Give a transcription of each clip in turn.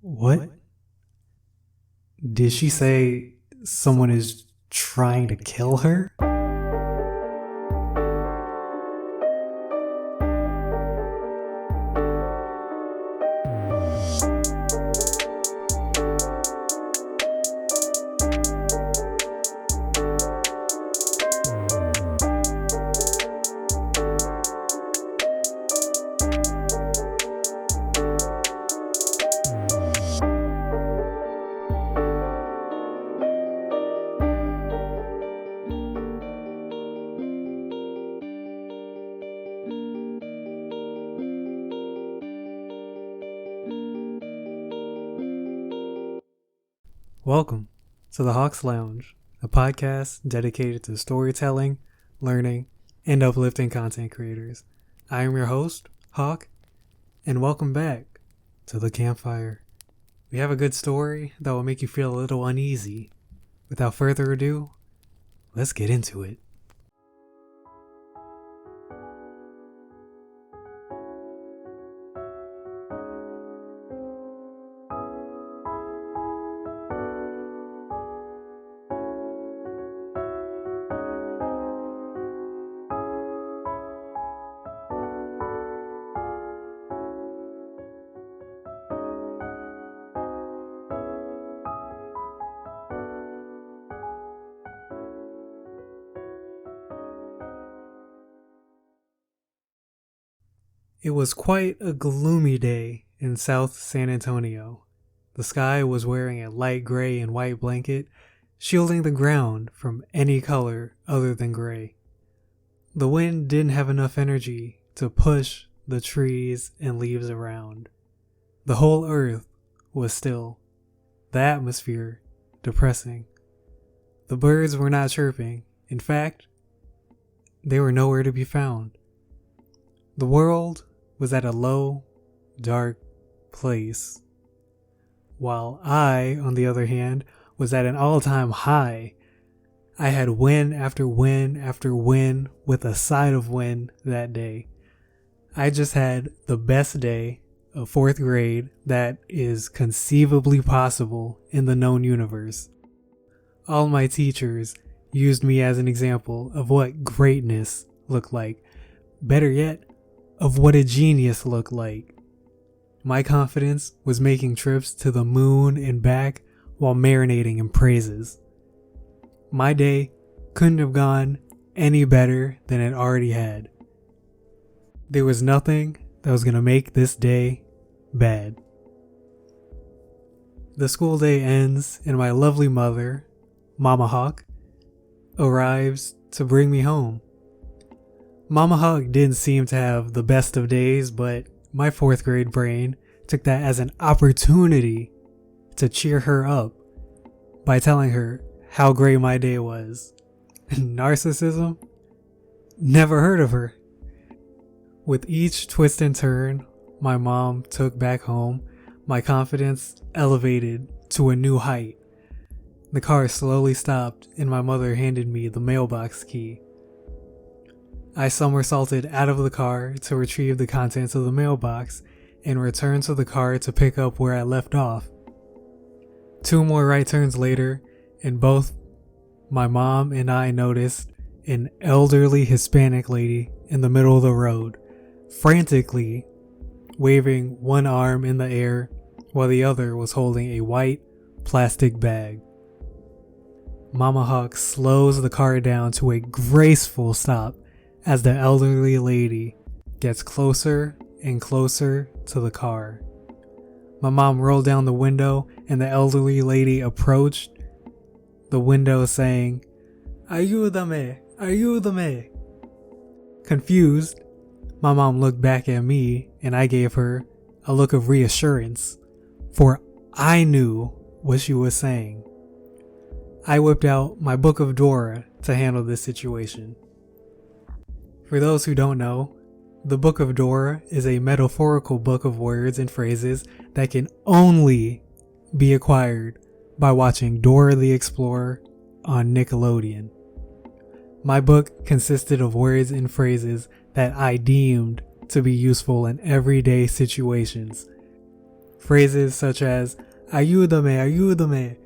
What? Did she say someone is trying to kill her? Welcome to the Hawks Lounge, a podcast dedicated to storytelling, learning, and uplifting content creators. I am your host, Hawk, and welcome back to the campfire. We have a good story that will make you feel a little uneasy. Without further ado, let's get into it. It was quite a gloomy day in South San Antonio. The sky was wearing a light gray and white blanket, shielding the ground from any color other than gray. The wind didn't have enough energy to push the trees and leaves around. The whole earth was still, the atmosphere depressing. The birds were not chirping. In fact, they were nowhere to be found. The world was at a low, dark place, while I, on the other hand, was at an all-time high. I had win after win after win with a side of win that day. I just had the best day of 4th grade that is conceivably possible in the known universe. All my teachers used me as an example of what greatness looked like. Better yet, of what a genius looked like. My confidence was making trips to the moon and back while marinating in praises. My day couldn't have gone any better than it already had. There was nothing that was going to make this day bad. The school day ends and my lovely mother, Mama Hawk, arrives to bring me home. Mama Hawk didn't seem to have the best of days, but my 4th grade brain took that as an opportunity to cheer her up by telling her how great my day was. Narcissism? Never heard of her. With each twist and turn my mom took back home, my confidence elevated to a new height. The car slowly stopped and my mother handed me the mailbox key. I somersaulted out of the car to retrieve the contents of the mailbox and returned to the car to pick up where I left off. 2 more right turns later, and both my mom and I noticed an elderly Hispanic lady in the middle of the road, frantically waving one arm in the air while the other was holding a white plastic bag. Mama Hawk slows the car down to a graceful stop as the elderly lady gets closer and closer to the car. My mom rolled down the window and the elderly lady approached the window saying, "Ayúdame, ayúdame." Confused, my mom looked back at me and I gave her a look of reassurance, for I knew what she was saying. I whipped out my book of Dora to handle this situation. For those who don't know, the Book of Dora is a metaphorical book of words and phrases that can only be acquired by watching Dora the Explorer on Nickelodeon. My book consisted of words and phrases that I deemed to be useful in everyday situations. Phrases such as ayúdame,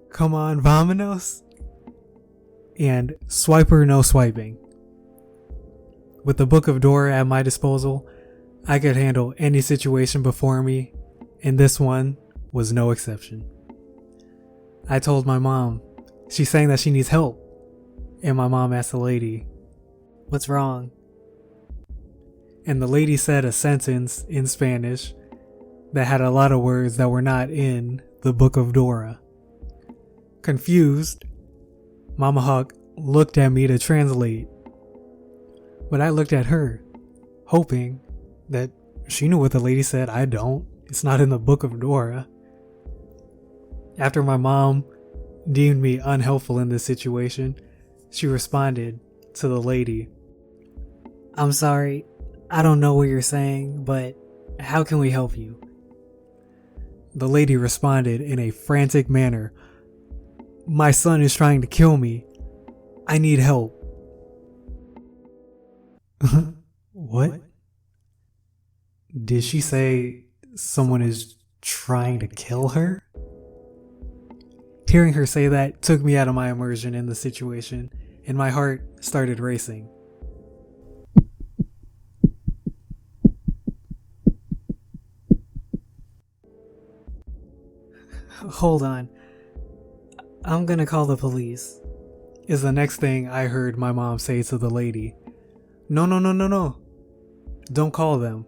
come on, vámonos, and swiper no swiping. With the Book of Dora at my disposal, I could handle any situation before me, and this one was no exception. I told my mom. She's saying that she needs help. And my mom asked the lady, "What's wrong?" And the lady said a sentence in Spanish that had a lot of words that were not in the Book of Dora. Confused, Mama Hawk looked at me to translate. But I looked at her, hoping that she knew what the lady said. I don't. It's not in the Book of Dora. After my mom deemed me unhelpful in this situation, she responded to the lady, "I'm sorry, I don't know what you're saying, but how can we help you?" The lady responded in a frantic manner, "My son is trying to kill me. I need help." What? Did she say someone is trying to kill her? Hearing her say that took me out of my immersion in the situation, and my heart started racing. "Hold on. I'm gonna call the police," is the next thing I heard my mom say to the lady. No. Don't call them.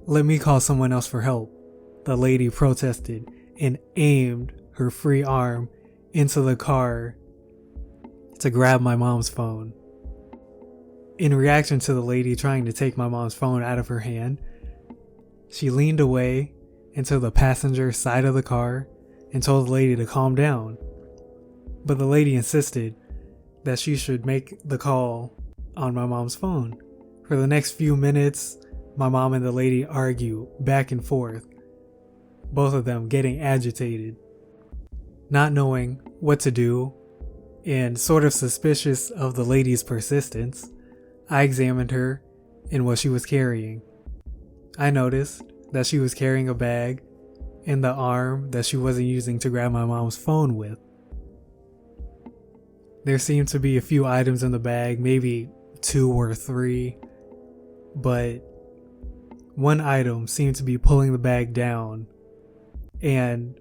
Let me call someone else for help," the lady protested and aimed her free arm into the car to grab my mom's phone. In reaction to the lady trying to take my mom's phone out of her hand, she leaned away into the passenger side of the car and told the lady to calm down. But the lady insisted that she should make the call on my mom's phone. For the next few minutes, my mom and the lady argue back and forth, both of them getting agitated. Not knowing what to do and sort of suspicious of the lady's persistence, I examined her and what she was carrying. I noticed that she was carrying a bag and the arm that she wasn't using to grab my mom's phone with. There seemed to be a few items in the bag, maybe 2 or 3, but one item seemed to be pulling the bag down, and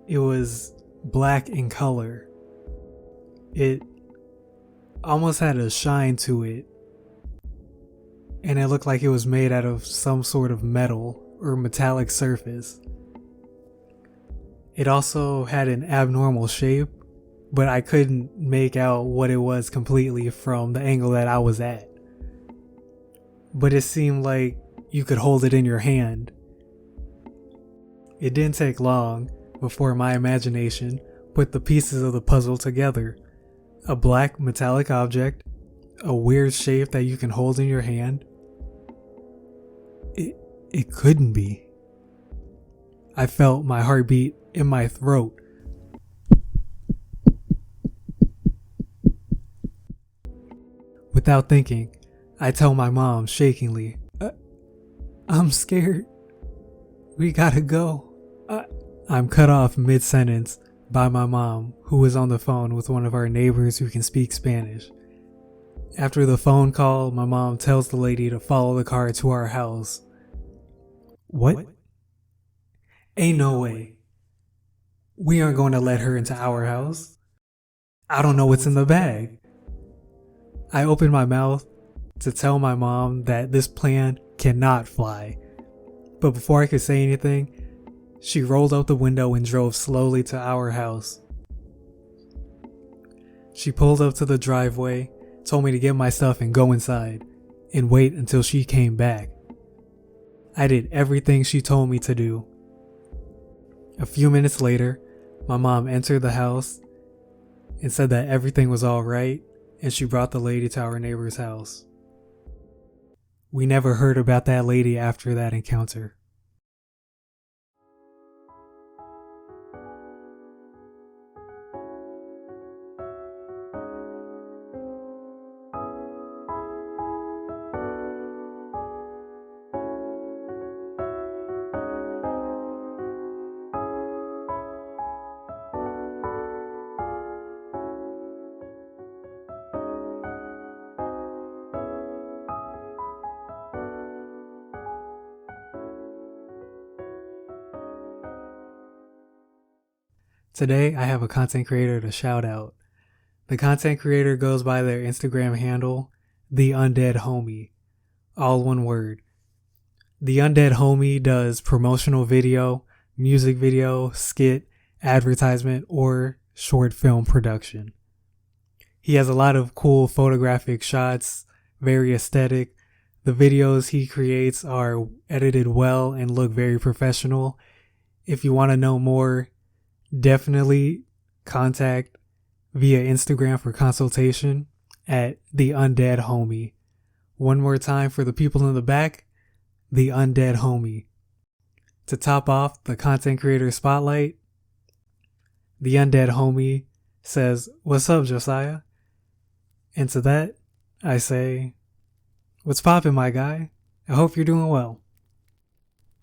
it was black in color. It almost had a shine to it, and it looked like it was made out of some sort of metal or metallic surface. It also had an abnormal shape, but I couldn't make out what it was completely from the angle that I was at. But it seemed like you could hold it in your hand. It didn't take long before my imagination put the pieces of the puzzle together. A black metallic object, a weird shape that you can hold in your hand. It couldn't be. I felt my heartbeat in my throat. Without thinking, I tell my mom shakingly, "I'm scared. We gotta go." I'm cut off mid-sentence by my mom, who was on the phone with one of our neighbors who can speak Spanish. After the phone call, my mom tells the lady to follow the car to our house. What? Ain't no way. We aren't going to let her into our house. I don't know what's in the bag. I opened my mouth to tell my mom that this plan cannot fly. But before I could say anything, she rolled out the window and drove slowly to our house. She pulled up to the driveway, told me to get my stuff and go inside, and wait until she came back. I did everything she told me to do. A few minutes later, my mom entered the house and said that everything was alright, and she brought the lady to our neighbor's house. We never heard about that lady after that encounter. Today, I have a content creator to shout out. The content creator goes by their Instagram handle, The Undead Homie. All one word. The Undead Homie does promotional video, music video, skit, advertisement, or short film production. He has a lot of cool photographic shots, very aesthetic. The videos he creates are edited well and look very professional. If you want to know more, definitely contact via Instagram for consultation at The Undead Homie. One more time for the people in the back, The Undead Homie. To top off the content creator spotlight, The Undead Homie says, "What's up, Josiah?" And to that, I say, "What's poppin', my guy? I hope you're doing well."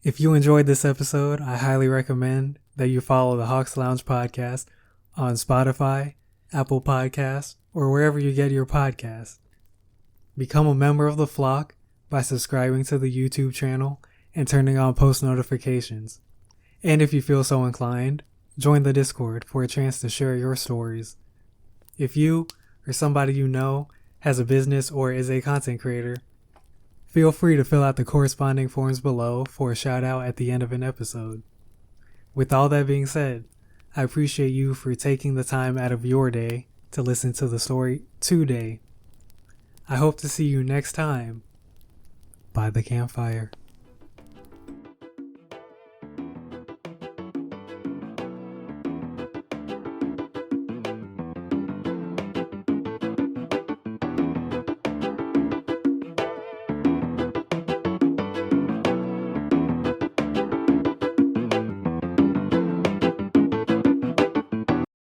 If you enjoyed this episode, I highly recommend that you follow the Hawks Lounge podcast on Spotify, Apple Podcasts, or wherever you get your podcasts. Become a member of the flock by subscribing to the YouTube channel and turning on post notifications. And if you feel so inclined, join the Discord for a chance to share your stories. If you or somebody you know has a business or is a content creator, feel free to fill out the corresponding forms below for a shout out at the end of an episode. With all that being said, I appreciate you for taking the time out of your day to listen to the story today. I hope to see you next time by the campfire.